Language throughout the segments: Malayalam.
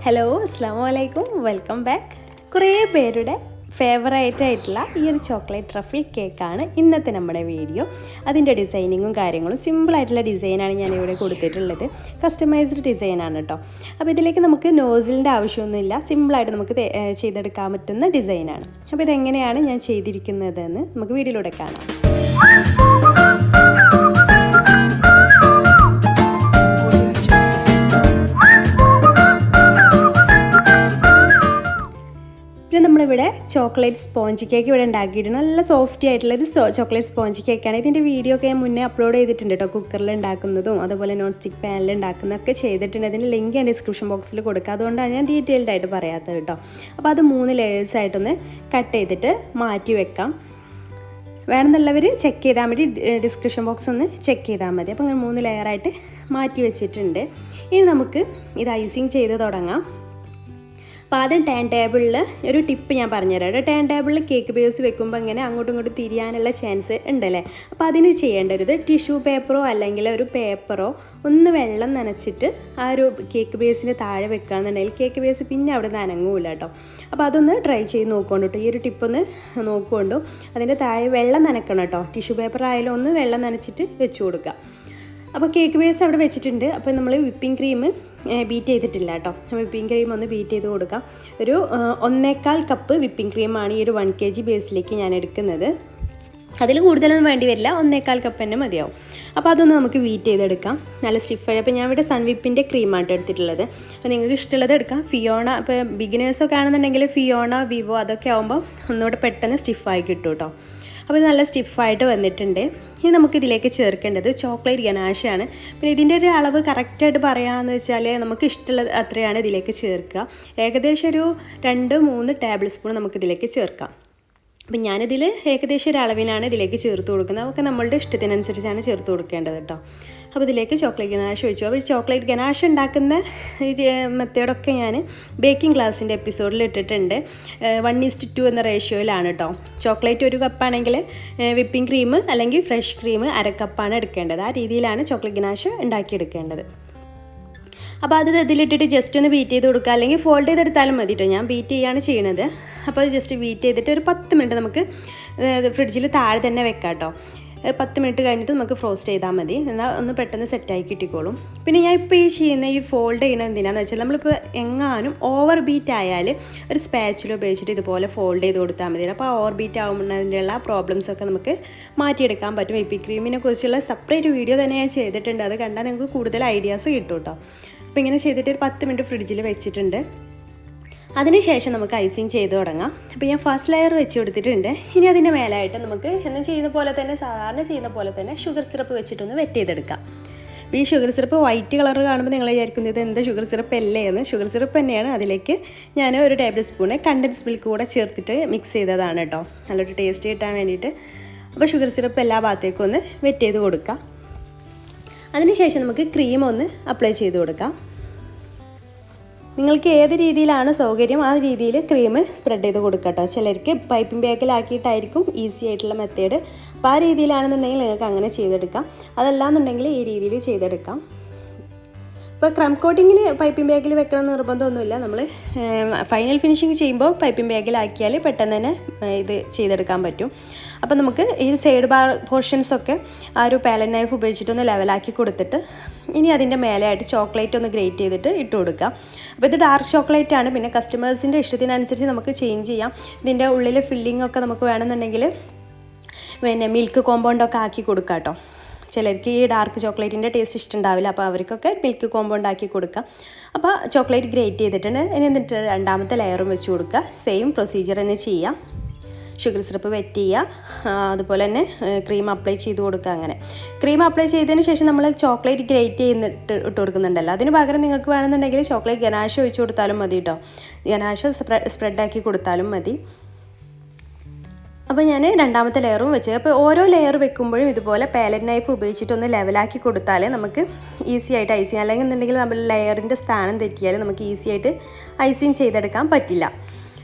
ഹലോ അസ്സാം വലൈക്കും വെൽക്കം ബാക്ക്. കുറേ പേരുടെ ഫേവറേറ്റ് ആയിട്ടുള്ള ഈ ഒരു ചോക്ലേറ്റ് ട്രഫിൾ കേക്കാണ് ഇന്നത്തെ നമ്മുടെ വീഡിയോ. അതിൻ്റെ ഡിസൈനിങ്ങും കാര്യങ്ങളും സിമ്പിളായിട്ടുള്ള ഡിസൈനാണ് ഞാനിവിടെ കൊടുത്തിട്ടുള്ളത്. കസ്റ്റമൈസ്ഡ് ഡിസൈനാണ് കേട്ടോ. അപ്പോൾ ഇതിലേക്ക് നമുക്ക് നോസിലിൻ്റെ ആവശ്യമൊന്നുമില്ല, സിമ്പിളായിട്ട് നമുക്ക് ചെയ്തെടുക്കാൻ പറ്റുന്ന ഡിസൈനാണ്. അപ്പോൾ ഇതെങ്ങനെയാണ് ഞാൻ ചെയ്തിരിക്കുന്നതെന്ന് നമുക്ക് വീഡിയോയിലൂടെ കാണാം. നമ്മളിവിടെ ചോക്ലേറ്റ് സ്പോഞ്ച് കേക്ക് ഇവിടെ ഉണ്ടാക്കിയിട്ടുണ്ട്. നല്ല സോഫ്റ്റി ആയിട്ടുള്ളൊരു ചോക്ലേറ്റ് സ്പോഞ്ച് കേക്കാണ്. ഇതിൻ്റെ വീഡിയോ ഒക്കെ ഞാൻ മുന്നേ അപ്ലോഡ് ചെയ്തിട്ടുണ്ട് കേട്ടോ. കുക്കറിൽ ഉണ്ടാക്കുന്നതും അതുപോലെ നോൺ സ്റ്റിക്ക് പാനിൽ ഉണ്ടാക്കുന്നതൊക്കെ ചെയ്തിട്ടുണ്ട്. അതിൻ്റെ ലിങ്ക് ഞാൻ ഡിസ്ക്രിപ്ഷൻ ബോക്സിൽ കൊടുക്കുക. അതുകൊണ്ടാണ് ഞാൻ ഡീറ്റെയിൽഡ് ആയിട്ട് പറയാത്തത് കേട്ടോ. അപ്പോൾ അത് 3 ലെയേഴ്സായിട്ടൊന്ന് കട്ട് ചെയ്തിട്ട് മാറ്റി വെക്കാം. വേണമെന്നുള്ളവർ ചെക്ക് ചെയ്താൽ മതി, ഡിസ്ക്രിപ്ഷൻ ബോക്സ് ഒന്ന് ചെക്ക് ചെയ്താൽ മതി. അപ്പോൾ അങ്ങനെ 3 ലെയറായിട്ട് മാറ്റി വെച്ചിട്ടുണ്ട്. ഇനി നമുക്ക് ഇത് ഐസിങ് ചെയ്ത് തുടങ്ങാം. അപ്പോൾ ആദ്യം ടേൺ ടേബിളിൽ ഒരു ടിപ്പ് ഞാൻ പറഞ്ഞുതരാം. ടേൺ ടേബിളിൽ കേക്ക് ബേസ് വെക്കുമ്പോൾ ഇങ്ങനെ അങ്ങോട്ടും ഇങ്ങോട്ടും തിരിയാനുള്ള ചാൻസ് ഉണ്ടല്ലേ. അപ്പോൾ അതിന് ചെയ്യേണ്ടത് ടിഷ്യൂ പേപ്പറോ അല്ലെങ്കിൽ ഒരു പേപ്പറോ ഒന്ന് വെള്ളം നനച്ചിട്ട് ആ ഒരു കേക്ക് ബേസിന് താഴെ വെക്കുകയാണെന്നുണ്ടെങ്കിൽ കേക്ക് ബേസ് പിന്നെ അവിടെ നിന്ന് അനങ്ങൂല കേട്ടോ. അപ്പോൾ അതൊന്ന് ട്രൈ ചെയ്ത് നോക്കുകൊണ്ടു കേട്ടോ. ഈ ഒരു ടിപ്പൊന്ന് നോക്കുകൊണ്ടു അതിൻ്റെ താഴെ വെള്ളം നനക്കണം കേട്ടോ. ടിഷ്യൂ പേപ്പർ ആയാലും ഒന്ന് വെള്ളം നനച്ചിട്ട് വെച്ച് കൊടുക്കുക. അപ്പോൾ കേക്ക് ബേസ് അവിടെ വെച്ചിട്ടുണ്ട്. അപ്പോൾ നമ്മൾ വിപ്പിംഗ് ക്രീം ബീറ്റ് ചെയ്തിട്ടില്ല കേട്ടോ. വിപ്പിംഗ് ക്രീം ഒന്ന് ബീറ്റ് ചെയ്ത് കൊടുക്കാം. ഒരു 1.25 കപ്പ് വിപ്പിംഗ് ക്രീമാണ് ഈ ഒരു 1 kg ബേസിലേക്ക് ഞാൻ എടുക്കുന്നത്. അതിൽ കൂടുതലൊന്നും വേണ്ടി വരില്ല, 1.25 കപ്പ് തന്നെ മതിയാവും. അപ്പോൾ അതൊന്ന് നമുക്ക് ബീറ്റ് ചെയ്തെടുക്കാം. നല്ല സ്റ്റിഫായി. അപ്പോൾ ഞാൻ ഇവിടെ സൺവിപ്പിൻ്റെ ക്രീമാണ് എടുത്തിട്ടുള്ളത്. അപ്പോൾ നിങ്ങൾക്ക് ഇഷ്ടമുള്ളത് എടുക്കാം. ഫിയോണ, ഇപ്പോൾ ബിഗിനേഴ്സൊക്കെ ആണെന്നുണ്ടെങ്കിൽ ഫിയോണ, വിവോ അതൊക്കെ ആകുമ്പോൾ ഒന്നുകൂടെ പെട്ടെന്ന് സ്റ്റിഫായി കിട്ടും കേട്ടോ. അപ്പോൾ ഇത് നല്ല സ്റ്റിഫായിട്ട് വന്നിട്ടുണ്ട്. ഇനി നമുക്കിതിലേക്ക് ചേർക്കേണ്ടത് ചോക്ലേറ്റ് ഗനാഷാണ്. പിന്നെ ഇതിൻ്റെ ഒരു അളവ് കറക്റ്റായിട്ട് പറയാമെന്ന് വെച്ചാൽ നമുക്ക് ഇഷ്ടമുള്ളത് അത്രയാണ് ഇതിലേക്ക് ചേർക്കുക. ഏകദേശം ഒരു 2-3 ടേബിൾ സ്പൂൺ നമുക്കിതിലേക്ക് ചേർക്കാം. അപ്പം ഞാനിതിൽ ഏകദേശം ഒരു അളവിനാണ് ഇതിലേക്ക് ചേർത്ത് കൊടുക്കുന്നത്. നമുക്ക് നമ്മളുടെ ഇഷ്ടത്തിനനുസരിച്ചാണ് ചേർത്ത് കൊടുക്കേണ്ടത് കേട്ടോ. അപ്പോൾ ഇതിലേക്ക് ചോക്ലേറ്റ് ഗനാഷ് ഒഴിച്ചു. അപ്പോൾ ചോക്ലേറ്റ് ഗനാഷ് ഉണ്ടാക്കുന്ന മെത്തേഡൊക്കെ ഞാൻ ബേക്കിംഗ് ക്ലാസ്സിൻ്റെ എപ്പിസോഡിൽ ഇട്ടിട്ടുണ്ട്. 1:2 എന്ന റേഷ്യോയിലാണ് കേട്ടോ. ചോക്ലേറ്റ് 1 കപ്പാണെങ്കിൽ വിപ്പിംഗ് ക്രീം അല്ലെങ്കിൽ ഫ്രഷ് ക്രീം 1/2 കപ്പാണ് എടുക്കേണ്ടത്. ആ രീതിയിലാണ് ചോക്ലേറ്റ് ഗനാഷ് ഉണ്ടാക്കിയെടുക്കേണ്ടത്. അപ്പോൾ അത് ഇതിലിട്ടിട്ട് ജസ്റ്റ് ഒന്ന് ബീറ്റ് ചെയ്ത് കൊടുക്കുക, അല്ലെങ്കിൽ ഫോൾഡ് ചെയ്തെടുത്താലും മതി കേട്ടോ. ഞാൻ ബീറ്റ് ചെയ്യുകയാണ് ചെയ്യണത്. അപ്പോൾ ജസ്റ്റ് ബീറ്റ് ചെയ്തിട്ട് ഒരു 10 മിനിറ്റ് നമുക്ക് ഫ്രിഡ്ജിൽ താഴെ തന്നെ വെക്കാം കേട്ടോ. 10 മിനിറ്റ് കഴിഞ്ഞിട്ട് നമുക്ക് ഫ്രോസ്റ്റ് ചെയ്താൽ മതി. എന്നാൽ ഒന്ന് പെട്ടെന്ന് സെറ്റായി കിട്ടിക്കോളും. പിന്നെ ഞാൻ ഇപ്പോൾ ഈ ഫോൾഡ് ചെയ്യണത് എന്തിനാണെന്ന് വെച്ചാൽ നമ്മളിപ്പോൾ എങ്ങാനും ഓവർ ബീറ്റ് ആയാൽ ഒരു സ്പാച്ചിൽ ഉപയോഗിച്ചിട്ട് ഇതുപോലെ ഫോൾഡ് ചെയ്ത് കൊടുത്താൽ മതി. അപ്പോൾ ആ ഓവർ ബീറ്റ് ആകുമ്പോഴതിൻ്റെയുള്ള പ്രോബ്ലംസൊക്കെ നമുക്ക് മാറ്റിയെടുക്കാൻ പറ്റും. വിപ്പിംഗ് ക്രീമിനെ കുറിച്ചുള്ള സെപ്പറേറ്റ് വീഡിയോ തന്നെ ഞാൻ ചെയ്തിട്ടുണ്ട്. അത് കണ്ടാൽ നിങ്ങൾക്ക് കൂടുതൽ ഐഡിയാസ് കിട്ടും കേട്ടോ. അപ്പോൾ ഇങ്ങനെ ചെയ്തിട്ട് ഒരു 10 മിനിറ്റ് ഫ്രിഡ്ജിൽ വെച്ചിട്ടുണ്ട്. അതിനുശേഷം നമുക്ക് ഐസിങ് ചെയ്ത് തുടങ്ങാം. അപ്പോൾ ഞാൻ ഫസ്റ്റ് ലെയർ വെച്ച് കൊടുത്തിട്ടുണ്ട്. ഇനി അതിൻ്റെ മേലായിട്ട് നമുക്ക് എന്നും ചെയ്യുന്ന പോലെ തന്നെ, സാധാരണ ചെയ്യുന്ന പോലെ തന്നെ ഷുഗർ സിറപ്പ് വെച്ചിട്ടൊന്ന് വെറ്റ് ചെയ്തെടുക്കാം. അപ്പോൾ ഈ ഷുഗർ സിറപ്പ് വൈറ്റ് കളർ കാണുമ്പോൾ നിങ്ങൾ വിചാരിക്കുന്നത് എന്താ ഷുഗർ സിറപ്പ് അല്ലേ എന്ന്. ഷുഗർ സിറപ്പ് തന്നെയാണ്. അതിലേക്ക് ഞാൻ ഒരു ടേബിൾ സ്പൂണ് കണ്ടൻസ് മിൽക്ക് കൂടെ ചേർത്തിട്ട് മിക്സ് ചെയ്തതാണ് കേട്ടോ, നല്ലൊരു ടേസ്റ്റ് കിട്ടാൻ വേണ്ടിയിട്ട്. അപ്പോൾ ഷുഗർ സിറപ്പ് എല്ലാ ഭാഗത്തേക്കും ഒന്ന് വെറ്റ് ചെയ്ത് കൊടുക്കാം. അതിനുശേഷം നമുക്ക് ക്രീം ഒന്ന് അപ്ലൈ ചെയ്ത് കൊടുക്കാം. നിങ്ങൾക്ക് ഏത് രീതിയിലാണ് സൗകര്യം ആ രീതിയിൽ ക്രീം സ്പ്രെഡ് ചെയ്ത് കൊടുക്കുക കേട്ടോ. ചിലർക്ക് പൈപ്പിംഗ് ബാഗിലാക്കിയിട്ടായിരിക്കും ഈസി ആയിട്ടുള്ള മെത്തേഡ്. അപ്പോൾ ആ രീതിയിലാണെന്നുണ്ടെങ്കിൽ നിങ്ങൾക്ക് അങ്ങനെ ചെയ്തെടുക്കാം. അതല്ലാന്നുണ്ടെങ്കിൽ ഈ രീതിയിൽ ചെയ്തെടുക്കാം. ഇപ്പോൾ ക്രം കോട്ടിങ്ങിന് പൈപ്പിംഗ് ബാഗിൽ വെക്കണം എന്ന് നിർബന്ധമൊന്നുമില്ല. നമ്മൾ ഫൈനൽ ഫിനിഷിങ് ചെയ്യുമ്പോൾ പൈപ്പിംഗ് ബാഗിലാക്കിയാൽ പെട്ടെന്ന് തന്നെ ഇത് ചെയ്തെടുക്കാൻ പറ്റും. അപ്പോൾ നമുക്ക് ഈ സൈഡ് പോർഷൻസൊക്കെ ആ ഒരു പാലറ്റ് നൈഫ് ഉപയോഗിച്ചിട്ടൊന്ന് ലെവലാക്കി കൊടുത്തിട്ട് ഇനി അതിൻ്റെ മേലെയായിട്ട് ചോക്ലേറ്റ് ഒന്ന് ഗ്രേറ്റ് ചെയ്തിട്ട് ഇട്ട് കൊടുക്കാം. അപ്പോൾ ഇത് ഡാർക്ക് ചോക്ലേറ്റ് ആണ്. പിന്നെ കസ്റ്റമേഴ്സിൻ്റെ ഇഷ്ടത്തിനനുസരിച്ച് നമുക്ക് ചേഞ്ച് ചെയ്യാം. ഇതിൻ്റെ ഉള്ളിൽ ഫില്ലിംഗ് ഒക്കെ നമുക്ക് വേണമെന്നുണ്ടെങ്കിൽ പിന്നെ മിൽക്ക് കോമ്പൗണ്ടൊക്കെ ആക്കി കൊടുക്കാം കേട്ടോ. ചിലർക്ക് ഈ ഡാർക്ക് ചോക്ലേറ്റിൻ്റെ ടേസ്റ്റ് ഇഷ്ടമുണ്ടാവില്ല. അപ്പോൾ അവർക്കൊക്കെ മിൽക്ക് കോമ്പൗണ്ട് ആക്കി കൊടുക്കാം. അപ്പോൾ ചോക്ലേറ്റ് ഗ്രേറ്റ് ചെയ്തിട്ടുണ്ട്. ഇനി എന്നിട്ട് രണ്ടാമത്തെ ലെയറും വെച്ച് കൊടുക്കുക. സെയിം പ്രൊസീജിയർ തന്നെ ചെയ്യാം. ഷുഗർ സിറപ്പ് വെറ്റ് ചെയ്യുക, അതുപോലെ തന്നെ ക്രീം അപ്ലൈ ചെയ്ത് കൊടുക്കുക. അങ്ങനെ ക്രീം അപ്ലൈ ചെയ്തതിന് ശേഷം നമ്മൾ ചോക്ലേറ്റ് ഗ്രേറ്റ് ചെയ്തിട്ട് ഇട്ട് കൊടുക്കുന്നുണ്ടല്ലോ. അതിന് പകരം നിങ്ങൾക്ക് വേണമെന്നുണ്ടെങ്കിൽ ചോക്ലേറ്റ് ഗനാഷ് ഒഴിച്ച് കൊടുത്താലും മതി കേട്ടോ. ഗനാഷ് സ്പ്രെഡാക്കി കൊടുത്താലും മതി. അപ്പോൾ ഞാൻ രണ്ടാമത്തെ ലെയറും വെച്ച്, അപ്പോൾ ഓരോ ലെയർ വെക്കുമ്പോഴും ഇതുപോലെ പാലറ്റ് നൈഫ് ഉപയോഗിച്ചിട്ടൊന്ന് ലെവലാക്കി കൊടുത്താൽ നമുക്ക് ഈസി ആയിട്ട് ഐസിങ്, അല്ലെങ്കിൽ എന്നുണ്ടെങ്കിൽ നമ്മൾ ലെയറിൻ്റെ സ്ഥാനം തെറ്റിയാൽ നമുക്ക് ഈസി ആയിട്ട് ഐസിങ് ചെയ്തെടുക്കാൻ പറ്റില്ല.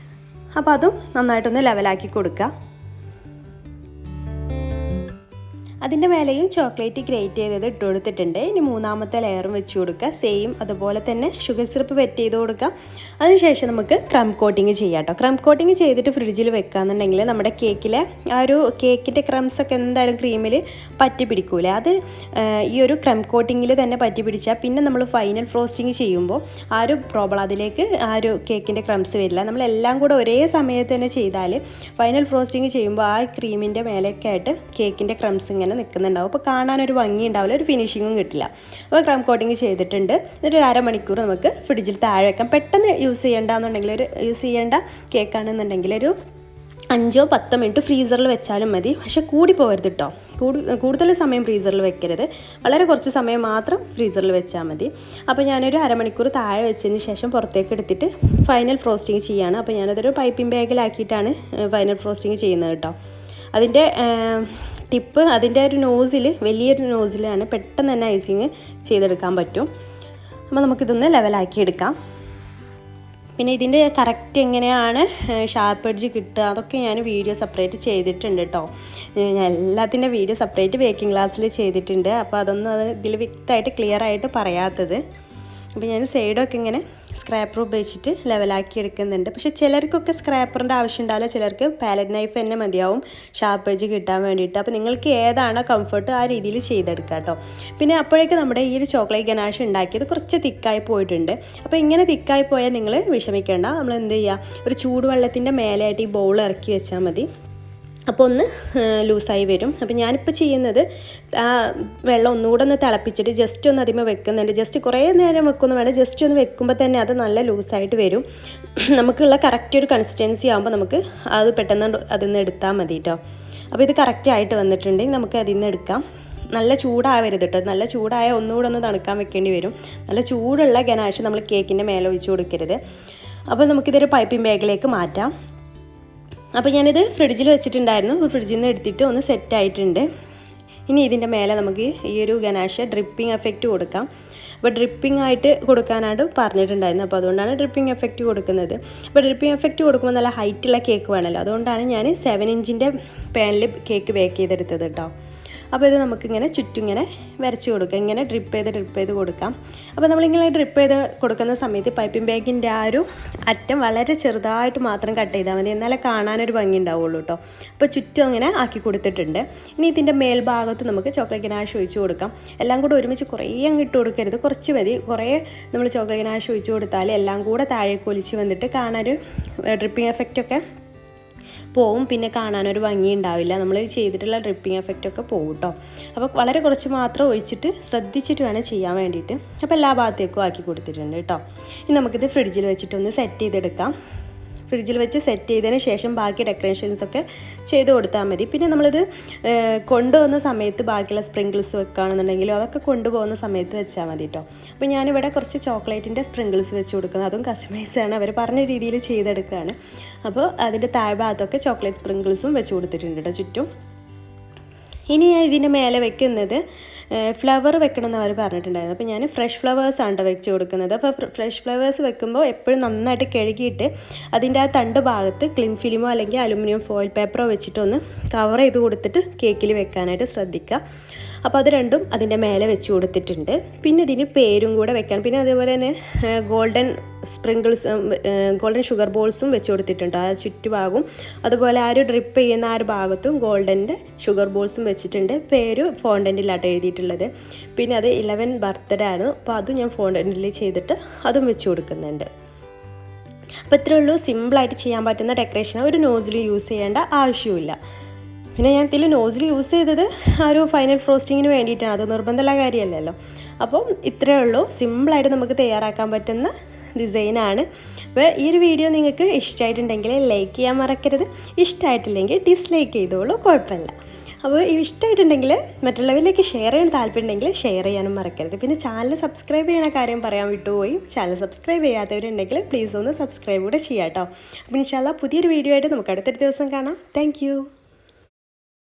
അപ്പോൾ അതും നന്നായിട്ടൊന്ന് ലെവലാക്കി കൊടുക്കുക. അതിൻ്റെ മേലെയും ചോക്ലേറ്റ് ഗ്രേറ്റ് ചെയ്തത് ഇട്ട് കൊടുത്തിട്ടുണ്ട്. ഇനി മൂന്നാമത്തെ ലെയറും വെച്ച് കൊടുക്കുക. സെയിം അതുപോലെ തന്നെ ഷുഗർ സിറപ്പ് വെറ്റ് ചെയ്ത് കൊടുക്കുക. അതിനുശേഷം നമുക്ക് ക്രം കോട്ടിങ് ചെയ്യാം കേട്ടോ. ക്രം കോട്ടിങ് ചെയ്തിട്ട് ഫ്രിഡ്ജിൽ വെക്കുകയെന്നുണ്ടെങ്കിൽ നമ്മുടെ കേക്കിലെ ആ ഒരു കേക്കിൻ്റെ ക്രംസൊക്കെ എന്തായാലും ക്രീമിൽ പറ്റി പിടിക്കൂലേ, അത് ഈ ഒരു ക്രം കോട്ടിങ്ങിൽ തന്നെ പറ്റി പിടിച്ചാൽ പിന്നെ നമ്മൾ ഫൈനൽ ഫ്രോസ്റ്റിങ് ചെയ്യുമ്പോൾ ആ ഒരു പ്രോബ്ലം അതിലേക്ക് ആ ഒരു കേക്കിൻ്റെ ക്രംസ് വരില്ല. നമ്മളെല്ലാം കൂടെ ഒരേ സമയത്ത് തന്നെ ചെയ്താൽ ഫൈനൽ ഫ്രോസ്റ്റിങ് ചെയ്യുമ്പോൾ ആ ക്രീമിൻ്റെ മേലെയൊക്കെ ആയിട്ട് കേക്കിൻ്റെ ക്രംസ് ഇങ്ങനെ നിൽക്കുന്നുണ്ടാവും. അപ്പോൾ കാണാനൊരു ഭംഗി ഉണ്ടാവില്ല, ഒരു ഫിനിഷിങ്ങും കിട്ടില്ല. അപ്പോൾ ക്രം കോട്ടിങ് ചെയ്തിട്ടുണ്ട്. എന്നിട്ട് ഒരു അരമണിക്കൂർ നമുക്ക് ഫ്രിഡ്ജിൽ താഴെ വെക്കാം. പെട്ടെന്ന് യൂസ് ചെയ്യേണ്ട കേക്കാണെന്നുണ്ടെങ്കിൽ ഒരു 5-10 മിനിറ്റ് ഫ്രീസറിൽ വെച്ചാലും മതി. പക്ഷെ കൂടി പോകരുത് കേട്ടോ. കൂടുതൽ സമയം ഫ്രീസറിൽ വെക്കരുത്, വളരെ കുറച്ച് സമയം മാത്രം ഫ്രീസറിൽ വെച്ചാൽ മതി. അപ്പോൾ ഞാനൊരു അരമണിക്കൂർ താഴെ വെച്ചതിന് ശേഷം പുറത്തേക്ക് എടുത്തിട്ട് ഫൈനൽ ഫ്രോസ്റ്റിങ് ചെയ്യുകയാണ്. അപ്പോൾ ഞാനതൊരു പൈപ്പിംഗ് ബാഗിലാക്കിയിട്ടാണ് ഫൈനൽ ഫ്രോസ്റ്റിങ് ചെയ്യുന്നത് കേട്ടോ. അതിൻ്റെ ടിപ്പ്, അതിൻ്റെ ഒരു നോസിൽ വലിയൊരു നോസിലാണ്, പെട്ടെന്ന് തന്നെ ഐസിങ് ചെയ്തെടുക്കാൻ പറ്റും. അപ്പോൾ നമുക്കിതൊന്ന് ലെവലാക്കി എടുക്കാം. പിന്നെ ഇതിൻ്റെ കറക്റ്റ് എങ്ങനെയാണ് ഷാർപ്പ് എഡ്ജ് കിട്ടുക അതൊക്കെ ഞാൻ വീഡിയോ സെപ്പറേറ്റ് ചെയ്തിട്ടുണ്ട് കേട്ടോ. ഞാൻ എല്ലാത്തിൻ്റെ വീഡിയോ സെപ്പറേറ്റ് ബേക്കിംഗ് ക്ലാസ്സിൽ ചെയ്തിട്ടുണ്ട്. അപ്പോൾ അതൊന്നും ഇതിൽ വ്യക്തമായിട്ട് ക്ലിയർ ആയിട്ട് പറയാത്തത്. അപ്പോൾ ഞാൻ സൈഡൊക്കെ ഇങ്ങനെ സ്ക്രാപ്പർ ഉപയോഗിച്ചിട്ട് ലെവലാക്കി എടുക്കുന്നുണ്ട്. പക്ഷേ ചിലർക്കൊക്കെ സ്ക്രാപ്പറിൻ്റെ ആവശ്യം ഉണ്ടാവില്ല, ചിലർക്ക് പാലറ്റ് നൈഫ് തന്നെ മതിയാവും ഷാർപ്പ് എഡ്ജ് കിട്ടാൻ വേണ്ടിയിട്ട്. അപ്പോൾ നിങ്ങൾക്ക് ഏതാണോ കംഫർട്ട് ആ രീതിയിൽ ചെയ്തെടുക്കാം കേട്ടോ. പിന്നെ അപ്പോഴേക്ക് നമ്മുടെ ഈ ഒരു ചോക്ലേറ്റ് ഗനാഷ് ഉണ്ടാക്കിയത് കുറച്ച് തിക്കായി പോയിട്ടുണ്ട്. അപ്പോൾ ഇങ്ങനെ തിക്കായി പോയാൽ നിങ്ങൾ വിഷമിക്കേണ്ട. നമ്മൾ എന്ത് ചെയ്യുക, ഒരു ചൂടുവെള്ളത്തിൻ്റെ മേലെയായിട്ട് ഈ ബൗൾ ഇറക്കി വെച്ചാൽ മതി. അപ്പോൾ ഒന്ന് ലൂസായി വരും. അപ്പോൾ ഞാനിപ്പോൾ ചെയ്യുന്നത് വെള്ളം ഒന്നുകൂടെ ഒന്ന് തിളപ്പിച്ചിട്ട് ജസ്റ്റ് ഒന്ന് അതിമ വെക്കുന്നുണ്ട്. ജസ്റ്റ് കുറേ നേരം വെക്കൊന്നും വേണ്ട, ജസ്റ്റ് ഒന്ന് വെക്കുമ്പോൾ തന്നെ അത് നല്ല ലൂസായിട്ട് വരും. നമുക്കുള്ള കറക്റ്റ് ഒരു കൺസിസ്റ്റൻസി ആകുമ്പോൾ നമുക്ക് അത് പെട്ടെന്ന് അതിൽ നിന്ന് എടുത്താൽ മതി കേട്ടോ. അപ്പോൾ ഇത് കറക്റ്റായിട്ട് വന്നിട്ടുണ്ടെങ്കിൽ നമുക്ക് അതിൽ നിന്ന് എടുക്കാം. നല്ല ചൂടാവരുത് കേട്ടോ. നല്ല ചൂടായ ഒന്നുകൂടെ ഒന്ന് തണുക്കാൻ വെക്കേണ്ടി വരും. നല്ല ചൂടുള്ള ഗനാഷ് നമ്മൾ കേക്കിൻ്റെ മേലെ ഒഴിച്ച് കൊടുക്കരുത്. അപ്പോൾ നമുക്കിതൊരു പൈപ്പിംഗ് ബാഗിലേക്ക് മാറ്റാം. അപ്പോൾ ഞാനിത് ഫ്രിഡ്ജിൽ വെച്ചിട്ടുണ്ടായിരുന്നു. ഫ്രിഡ്ജിൽ നിന്ന് എടുത്തിട്ട് ഒന്ന് സെറ്റായിട്ടുണ്ട്. ഇനി ഇതിൻ്റെ മേലെ നമുക്ക് ഈ ഒരു ഗനാഷ് ഡ്രിപ്പിംഗ് എഫക്റ്റ് കൊടുക്കാം. അപ്പോൾ ഡ്രിപ്പിംഗ് ആയിട്ട് കൊടുക്കാനായിട്ട് പറഞ്ഞിട്ടുണ്ടായിരുന്നു. അപ്പോൾ അതുകൊണ്ടാണ് ഡ്രിപ്പിംഗ് എഫക്റ്റ് കൊടുക്കുന്നത്. അപ്പോൾ ഡ്രിപ്പിംഗ് എഫക്റ്റ് കൊടുക്കുമ്പോൾ നല്ല ഹൈറ്റുള്ള കേക്ക് വേണമല്ലോ, അതുകൊണ്ടാണ് ഞാൻ 7 ഇഞ്ചിൻ്റെ പാനിൽ കേക്ക് ബേക്ക് ചെയ്തെടുത്തത് കേട്ടോ. അപ്പോൾ ഇത് നമുക്കിങ്ങനെ ചുറ്റും ഇങ്ങനെ വരച്ച് കൊടുക്കാം, ഇങ്ങനെ ഡ്രിപ്പ് ചെയ്ത് കൊടുക്കാം. അപ്പോൾ നമ്മളിങ്ങനെ ഡ്രിപ്പ് ചെയ്ത് കൊടുക്കുന്ന സമയത്ത് പൈപ്പിംഗ് ബാഗിൻ്റെ ആ ഒരു അറ്റം വളരെ ചെറുതായിട്ട് മാത്രം കട്ട് ചെയ്താൽ മതി, എന്നാലേ കാണാനൊരു ഭംഗി ഉണ്ടാവുള്ളൂ കേട്ടോ. അപ്പോൾ ചുറ്റും അങ്ങനെ ആക്കി കൊടുത്തിട്ടുണ്ട്. ഇനി ഇതിൻ്റെ മേൽഭാഗത്ത് നമുക്ക് ചോക്ലേറ്റ് ഗനാഷ് ഒഴിച്ച് കൊടുക്കാം. എല്ലാം കൂടെ ഒരുമിച്ച് കുറേ അങ്ങ് ഇട്ട് കൊടുക്കരുത്, കുറച്ച് മതി. കുറേ നമ്മൾ ചോക്ലേറ്റ് ഗനാഷ് ഒഴിച്ച് കൊടുത്താൽ എല്ലാം കൂടെ താഴേക്ക് ഒലിച്ച് വന്നിട്ട് കാണാനൊരു ഡ്രിപ്പിംഗ് എഫക്റ്റൊക്കെ പോവും, പിന്നെ കാണാനൊരു ഭംഗി ഉണ്ടാവില്ല. നമ്മൾ ചെയ്തിട്ടുള്ള ഡ്രിപ്പിംഗ് എഫക്റ്റൊക്കെ പോകും കേട്ടോ. അപ്പോൾ വളരെ കുറച്ച് മാത്രം ഒഴിച്ചിട്ട് ശ്രദ്ധിച്ചിട്ട് വേണം ചെയ്യാൻ വേണ്ടിയിട്ട്. അപ്പോൾ എല്ലാ ഭാഗത്തേക്കും ആക്കി കൊടുത്തിട്ടുണ്ട് കേട്ടോ. ഇനി നമുക്കിത് ഫ്രിഡ്ജിൽ വെച്ചിട്ടൊന്ന് സെറ്റ് ചെയ്തെടുക്കാം. ഫ്രിഡ്ജിൽ വെച്ച് സെറ്റ് ചെയ്തതിന് ശേഷം ബാക്കി ഡെക്കറേഷൻസൊക്കെ ചെയ്ത് കൊടുത്താൽ മതി. പിന്നെ നമ്മളിത് കൊണ്ടുപോകുന്ന സമയത്ത് ബാക്കിയുള്ള സ്പ്രിങ്കിൾസ് വെക്കുകയാണെന്നുണ്ടെങ്കിലും അതൊക്കെ കൊണ്ടുപോകുന്ന സമയത്ത് വെച്ചാൽ മതി കേട്ടോ. അപ്പോൾ ഞാനിവിടെ കുറച്ച് ചോക്ലേറ്റിൻ്റെ സ്പ്രിങ്കിൾസ് വെച്ച് കൊടുക്കുന്നത്, അതും കസ്റ്റമൈസാണ്, അവർ പറഞ്ഞ രീതിയിൽ ചെയ്തെടുക്കുകയാണ്. അപ്പോൾ അതിൻ്റെ താഴ്ഭാഗത്തൊക്കെ ചോക്ലേറ്റ് സ്പ്രിങ്കിൾസും വെച്ച് കൊടുത്തിട്ടുണ്ട് കേട്ടോ ചുറ്റും. ഇനി ഞാൻ ഇതിൻ്റെ മേലെ വെക്കുന്നത് ഫ്ലവർ വെക്കണം എന്ന് അവർ പറഞ്ഞിട്ടുണ്ടായിരുന്നു. അപ്പോൾ ഞാൻ ഫ്രഷ് ഫ്ലവേഴ്സാണ് വെച്ച് കൊടുക്കുന്നത്. അപ്പോൾ ഫ്രഷ് ഫ്ലവേഴ്സ് വെക്കുമ്പോൾ എപ്പോഴും നന്നായിട്ട് കഴുകിയിട്ട് അതിൻ്റെ ആ തണ്ട് ഭാഗത്ത് ക്ലിം ഫിലിമോ അല്ലെങ്കിൽ അലുമിനിയം ഫോയിൽ പേപ്പറോ വെച്ചിട്ടൊന്ന് കവർ ചെയ്ത് കൊടുത്തിട്ട് കേക്കിൽ വെക്കാനായിട്ട് ശ്രദ്ധിക്കുക. അപ്പോൾ അത് രണ്ടും അതിൻ്റെ മേലെ വെച്ച് കൊടുത്തിട്ടുണ്ട്. പിന്നെ ഇതിന് പേരും കൂടെ വെക്കാൻ, പിന്നെ അതേപോലെ തന്നെ ഗോൾഡൻ ഷുഗർ ബോൾസും വെച്ച് കൊടുത്തിട്ടുണ്ട് ആ ചുറ്റുഭാഗവും. അതുപോലെ ആ ഒരു ഡ്രിപ്പ് ചെയ്യുന്ന ആ ഒരു ഭാഗത്തും ഗോൾഡൻ്റെ ഷുഗർ ബോൾസും വെച്ചിട്ടുണ്ട്. പേര് ഫോണ്ടൻറ്റിലായിട്ട് എഴുതിയിട്ടുള്ളത്. പിന്നെ അത് 11 ബർത്ത്ഡേ ആണ്, അപ്പോൾ അതും ഞാൻ ഫോണ്ടൻറ്റിൽ ചെയ്തിട്ട് അതും വെച്ച് കൊടുക്കുന്നുണ്ട്. അപ്പോൾ ഇത്രയേ ഉള്ളൂ, സിമ്പിളായിട്ട് ചെയ്യാൻ പറ്റുന്ന ഡെക്കറേഷൻ. ഒരു നോസിൽ യൂസ് ചെയ്യേണ്ട ആവശ്യമില്ല. പിന്നെ ഞാൻ ഇതിൽ നോസിൽ യൂസ് ചെയ്തത് ആ ഒരു ഫൈനൽ ഫ്രോസ്റ്റിങ്ങിന് വേണ്ടിയിട്ടാണ്, അത് നിർബന്ധമുള്ള കാര്യമല്ലല്ലോ. അപ്പം ഇത്രയേ ഉള്ളൂ, സിമ്പിളായിട്ട് നമുക്ക് തയ്യാറാക്കാൻ പറ്റുന്ന ഡിസൈനാണ്. അപ്പോൾ ഈ ഒരു വീഡിയോ നിങ്ങൾക്ക് ഇഷ്ടമായിട്ടുണ്ടെങ്കിൽ ലൈക്ക് ചെയ്യാൻ മറക്കരുത്, ഇഷ്ടമായിട്ടില്ലെങ്കിൽ ഡിസ്ലൈക്ക് ചെയ്തോളൂ, കുഴപ്പമില്ല. അപ്പോൾ ഇഷ്ടമായിട്ടുണ്ടെങ്കിൽ മറ്റുള്ളവരിലേക്ക് ഷെയർ ചെയ്യാൻ താല്പര്യമുണ്ടെങ്കിൽ ഷെയർ ചെയ്യാനും മറക്കരുത്. പിന്നെ ചാനൽ സബ്സ്ക്രൈബ് ചെയ്യണ കാര്യം പറയാൻ വിട്ടുപോയി. ചാനൽ സബ്സ്ക്രൈബ് ചെയ്യാത്തവരുണ്ടെങ്കിൽ പ്ലീസ് ഒന്ന് സബ്സ്ക്രൈബ് കൂടെ ചെയ്യാം കേട്ടോ. അപ്പോൾ ഇൻഷാല്ലാ പുതിയൊരു വീഡിയോ ആയിട്ട് നമുക്ക് അടുത്തൊരു ദിവസം കാണാം. താങ്ക്